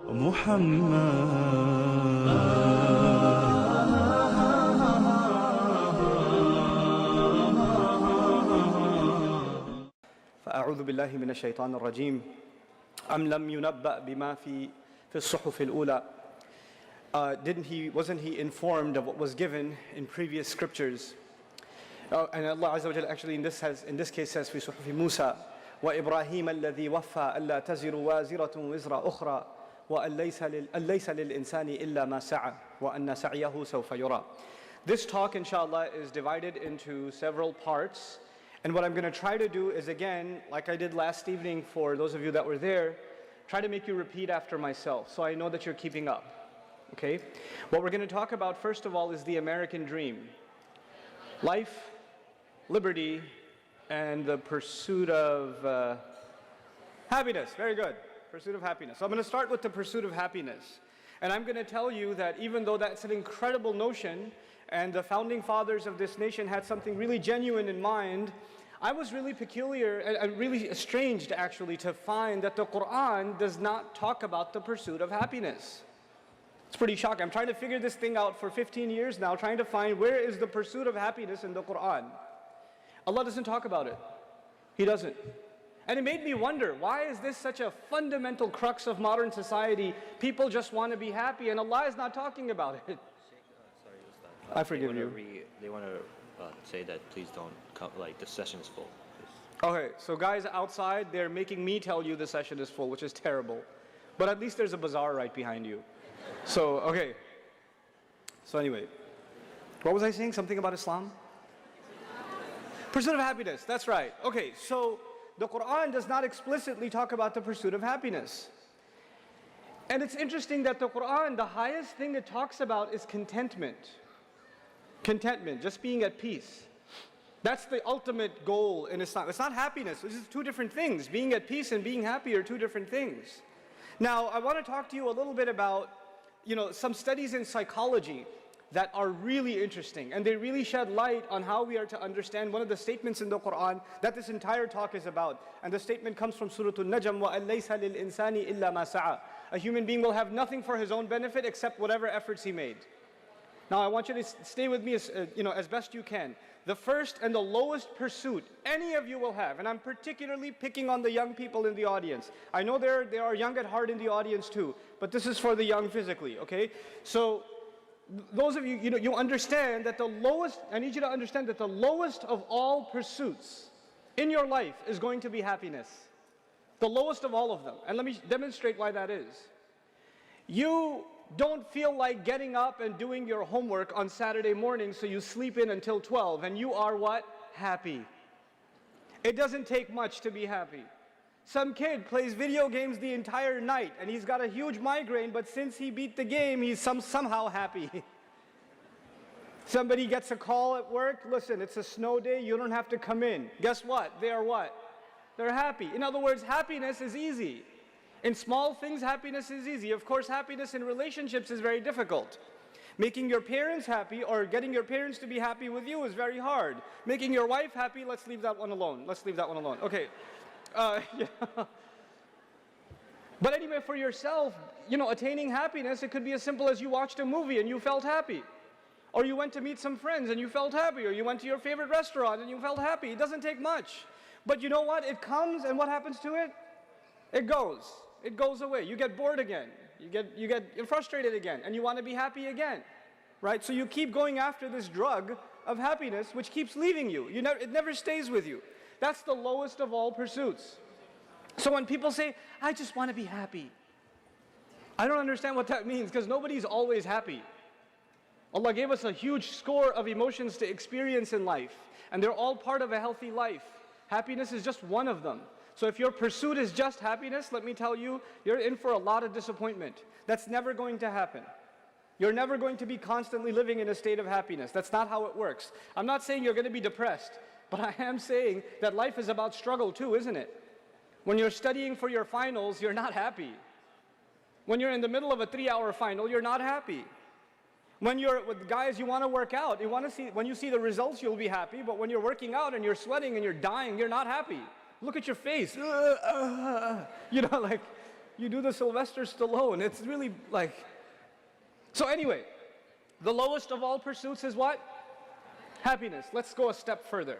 فأعوذ بالله من الشيطان الرجيم أم لم ينبأ بما في الصحف الأولى. Wasn't he informed of what was given in previous scriptures? And Allah Azza wa Jalla actually in this case says في صحف موسى وإبراهيم الذي وفى ألا تزر وازرة وزر أخرى وأن ليس للإنسان إلا ما سعى وأن سعيه سوف يرى. This talk inshallah is divided into several parts, and what I'm going to try to do is, again, like I did last evening for those of you that were there, try to make you repeat after myself so I know that you're keeping up. Okay? What we're going to talk about first of all is the American dream. Life, liberty, and the pursuit of happiness. Very good. Pursuit of happiness. So I'm going to start with the pursuit of happiness. And I'm going to tell you that even though that's an incredible notion, and the founding fathers of this nation had something really genuine in mind, I was really peculiar and really estranged actually to find that the Quran does not talk about the pursuit of happiness. It's pretty shocking. I'm trying to figure this thing out for 15 years now, trying to find where is the pursuit of happiness in the Quran. Allah doesn't talk about it. He doesn't. And it made me wonder, why is this such a fundamental crux of modern society? People just want to be happy and Allah is not talking about it. I forgive you. They want to say that please don't come, like the session is full. Okay, so guys outside, they're making me tell you the session is full, which is terrible. But at least there's a bazaar right behind you. So, okay. So anyway, what was I saying? Something about Islam? Pursuit of happiness, that's right. Okay, so the Quran does not explicitly talk about the pursuit of happiness. And it's interesting that the Quran, the highest thing it talks about is contentment. Contentment, just being at peace. That's the ultimate goal in Islam. It's not happiness, it's just two different things. Being at peace and being happy are two different things. Now, I want to talk to you a little bit about, some studies in psychology that are really interesting, and they really shed light on how we are to understand one of the statements in the Quran that this entire talk is about. And the statement comes from Surah An-Najm, وَأَن لَيْسَ لِلْإِنسَانِ إِلَّا مَا سَعَى. A human being will have nothing for his own benefit except whatever efforts he made. Now I want you to stay with me as best you can. The first and the lowest pursuit any of you will have, and I'm particularly picking on the young people in the audience. I know there are young at heart in the audience too, but this is for the young physically, okay? So those of you, you understand that the lowest, I need you to understand that the lowest of all pursuits in your life is going to be happiness. The lowest of all of them. And let me demonstrate why that is. You don't feel like getting up and doing your homework on Saturday morning, so you sleep in until 12, and you are what? Happy. It doesn't take much to be happy. Some kid plays video games the entire night, and he's got a huge migraine, but since he beat the game, he's somehow happy. Somebody gets a call at work, listen, it's a snow day, you don't have to come in. Guess what? They are what? They're happy. In other words, happiness is easy. In small things, happiness is easy. Of course, happiness in relationships is very difficult. Making your parents happy or getting your parents to be happy with you is very hard. Making your wife happy, let's leave that one alone. Let's leave that one alone. Okay. Yeah. But anyway, for yourself, attaining happiness, it could be as simple as you watched a movie and you felt happy. Or you went to meet some friends and you felt happy. Or you went to your favorite restaurant and you felt happy. It doesn't take much. But you know what? It comes, and what happens to it? It goes. It goes away. You get bored again. You get frustrated again, and you want to be happy again, right? So you keep going after this drug of happiness, which keeps leaving you. It never stays with you. That's the lowest of all pursuits. So when people say, I just want to be happy, I don't understand what that means, because nobody's always happy. Allah gave us a huge score of emotions to experience in life, and they're all part of a healthy life. Happiness is just one of them. So if your pursuit is just happiness, let me tell you, you're in for a lot of disappointment. That's never going to happen. You're never going to be constantly living in a state of happiness. That's not how it works. I'm not saying you're going to be depressed, but I am saying that life is about struggle too, isn't it? When you're studying for your finals, you're not happy. When you're in the middle of a 3-hour final, you're not happy. When you're with guys, you want to work out. When you see the results, you'll be happy. But when you're working out and you're sweating and you're dying, you're not happy. Look at your face. You do the Sylvester Stallone. It's really like... So anyway, the lowest of all pursuits is what? Happiness. Let's go a step further.